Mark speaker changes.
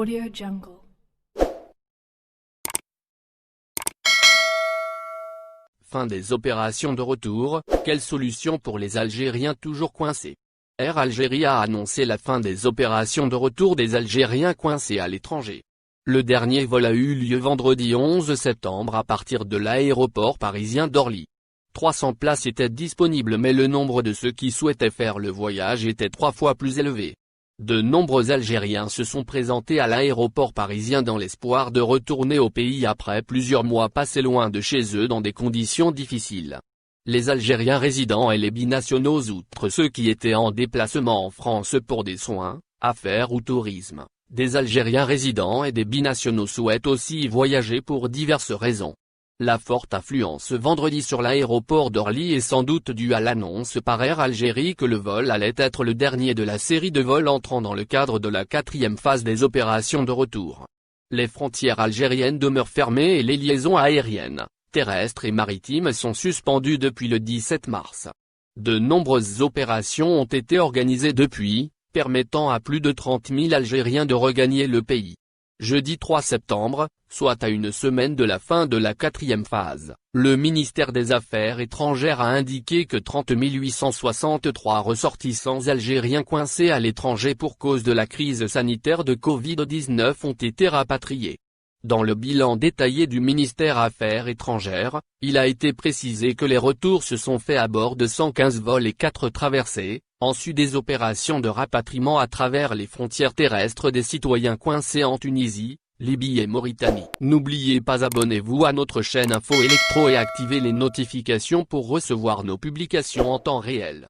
Speaker 1: AudioJungle.
Speaker 2: Fin des opérations de retour, quelle solution pour les Algériens toujours coincés? Air Algérie a annoncé la fin des opérations de retour des Algériens coincés à l'étranger. Le dernier vol a eu lieu vendredi 11 septembre à partir de l'aéroport parisien d'Orly. 300 places étaient disponibles mais le nombre de ceux qui souhaitaient faire le voyage était 3 fois plus élevé. De nombreux Algériens se sont présentés à l'aéroport parisien dans l'espoir de retourner au pays après plusieurs mois passés loin de chez eux dans des conditions difficiles. Les Algériens résidents et les binationaux outre ceux qui étaient en déplacement en France pour des soins, affaires ou tourisme, des Algériens résidents et des binationaux souhaitent aussi y voyager pour diverses raisons. La forte affluence vendredi sur l'aéroport d'Orly est sans doute due à l'annonce par Air Algérie que le vol allait être le dernier de la série de vols entrant dans le cadre de la 4e phase des opérations de retour. Les frontières algériennes demeurent fermées et les liaisons aériennes, terrestres et maritimes sont suspendues depuis le 17 mars. De nombreuses opérations ont été organisées depuis, permettant à plus de 30 000 Algériens de regagner le pays. Jeudi 3 septembre, soit à une semaine de la fin de la 4e phase, le ministère des Affaires étrangères a indiqué que 30 863 ressortissants algériens coincés à l'étranger pour cause de la crise sanitaire de Covid-19 ont été rapatriés. Dans le bilan détaillé du ministère Affaires étrangères, il a été précisé que les retours se sont faits à bord de 115 vols et 4 traversées, en sus des opérations de rapatriement à travers les frontières terrestres des citoyens coincés en Tunisie, Libye et Mauritanie. N'oubliez pas abonnez-vous à notre chaîne Info Électro et activez les notifications pour recevoir nos publications en temps réel.